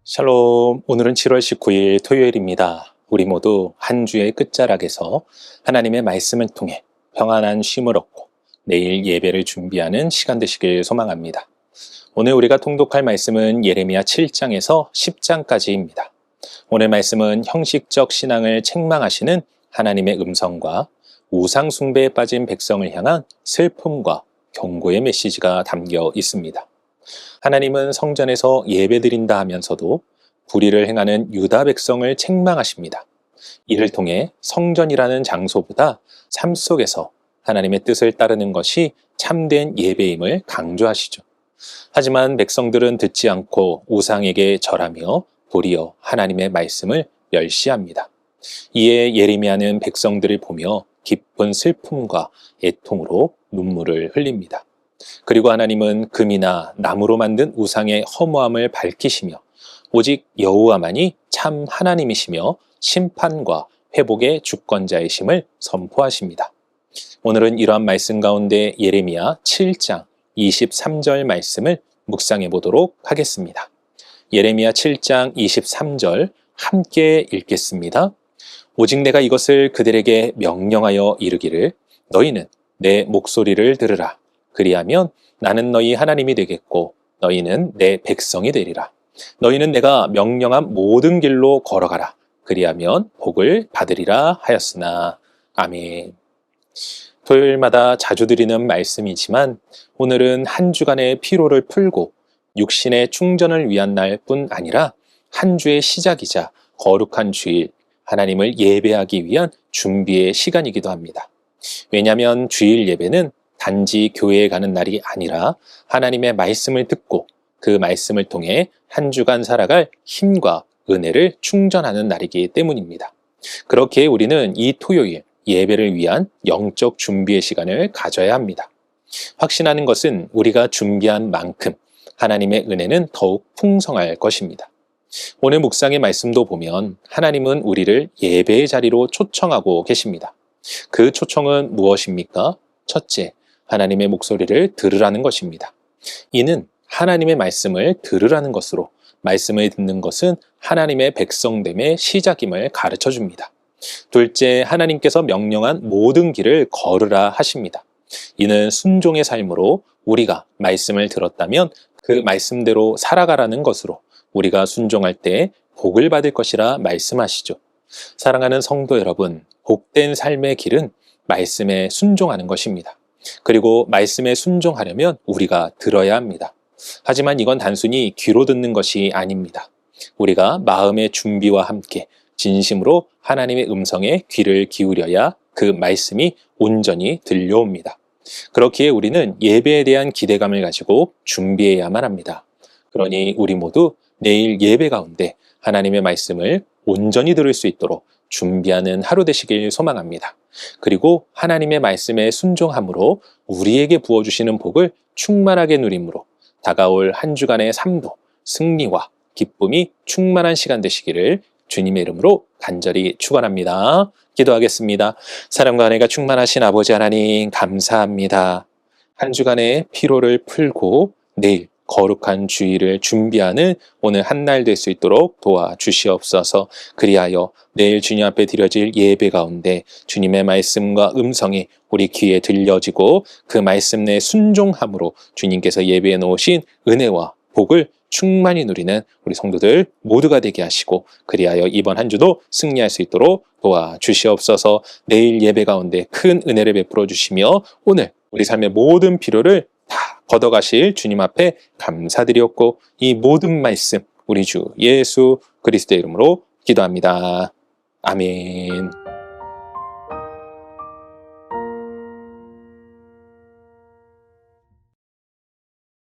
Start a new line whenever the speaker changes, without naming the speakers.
샬롬, 오늘은 7월 19일 토요일입니다. 우리 모두 한 주의 끝자락에서 하나님의 말씀을 통해 평안한 쉼을 얻고 내일 예배를 준비하는 시간 되시길 소망합니다. 오늘 우리가 통독할 말씀은 예레미야 7장에서 10장까지입니다. 오늘 말씀은 형식적 신앙을 책망하시는 하나님의 음성과 우상 숭배에 빠진 백성을 향한 슬픔과 경고의 메시지가 담겨 있습니다. 하나님은 성전에서 예배드린다 하면서도 불의를 행하는 유다 백성을 책망하십니다. 이를 통해 성전이라는 장소보다 삶 속에서 하나님의 뜻을 따르는 것이 참된 예배임을 강조하시죠. 하지만 백성들은 듣지 않고 우상에게 절하며 도리어 하나님의 말씀을 멸시합니다. 이에 예레미야는 백성들을 보며 깊은 슬픔과 애통으로 눈물을 흘립니다. 그리고 하나님은 금이나 나무로 만든 우상의 허무함을 밝히시며 오직 여호와만이 참 하나님이시며 심판과 회복의 주권자이심을 선포하십니다. 오늘은 이러한 말씀 가운데 예레미야 7장 23절 말씀을 묵상해 보도록 하겠습니다. 예레미야 7장 23절 함께 읽겠습니다. 오직 내가 이것을 그들에게 명령하여 이르기를 너희는 내 목소리를 들으라. 그리하면 나는 너희 하나님이 되겠고 너희는 내 백성이 되리라. 너희는 내가 명령한 모든 길로 걸어가라. 그리하면 복을 받으리라 하였으나. 아멘. 토요일마다 자주 드리는 말씀이지만 오늘은 한 주간의 피로를 풀고 육신의 충전을 위한 날뿐 아니라 한 주의 시작이자 거룩한 주일, 하나님을 예배하기 위한 준비의 시간이기도 합니다. 왜냐하면 주일 예배는 단지 교회에 가는 날이 아니라 하나님의 말씀을 듣고 그 말씀을 통해 한 주간 살아갈 힘과 은혜를 충전하는 날이기 때문입니다. 그렇기에 우리는 이 토요일 예배를 위한 영적 준비의 시간을 가져야 합니다. 확신하는 것은 우리가 준비한 만큼 하나님의 은혜는 더욱 풍성할 것입니다. 오늘 묵상의 말씀도 보면 하나님은 우리를 예배의 자리로 초청하고 계십니다. 그 초청은 무엇입니까? 첫째, 하나님의 목소리를 들으라는 것입니다. 이는 하나님의 말씀을 들으라는 것으로 말씀을 듣는 것은 하나님의 백성됨의 시작임을 가르쳐 줍니다. 둘째, 하나님께서 명령한 모든 길을 걸으라 하십니다. 이는 순종의 삶으로 우리가 말씀을 들었다면 그 말씀대로 살아가라는 것으로 우리가 순종할 때 복을 받을 것이라 말씀하시죠. 사랑하는 성도 여러분, 복된 삶의 길은 말씀에 순종하는 것입니다. 그리고 말씀에 순종하려면 우리가 들어야 합니다. 하지만 이건 단순히 귀로 듣는 것이 아닙니다. 우리가 마음의 준비와 함께 진심으로 하나님의 음성에 귀를 기울여야 그 말씀이 온전히 들려옵니다. 그렇기에 우리는 예배에 대한 기대감을 가지고 준비해야만 합니다. 그러니 우리 모두 내일 예배 가운데 하나님의 말씀을 온전히 들을 수 있도록 준비하는 하루 되시길 소망합니다. 그리고 하나님의 말씀에 순종함으로 우리에게 부어주시는 복을 충만하게 누림으로 다가올 한 주간의 삶도 승리와 기쁨이 충만한 시간 되시기를 주님의 이름으로 간절히 축원합니다. 기도하겠습니다. 사랑과 은혜가 충만하신 아버지 하나님 감사합니다. 한 주간의 피로를 풀고 내일 거룩한 주일을 준비하는 오늘 한 날 될 수 있도록 도와주시옵소서. 그리하여 내일 주님 앞에 드려질 예배 가운데 주님의 말씀과 음성이 우리 귀에 들려지고 그 말씀 내 순종함으로 주님께서 예배해 놓으신 은혜와 복을 충만히 누리는 우리 성도들 모두가 되게 하시고 그리하여 이번 한 주도 승리할 수 있도록 도와주시옵소서. 내일 예배 가운데 큰 은혜를 베풀어 주시며 오늘 우리 삶의 모든 필요를 다 걷어가실 주님 앞에 감사드리옵고 이 모든 말씀 우리 주 예수 그리스도의 이름으로 기도합니다. 아멘.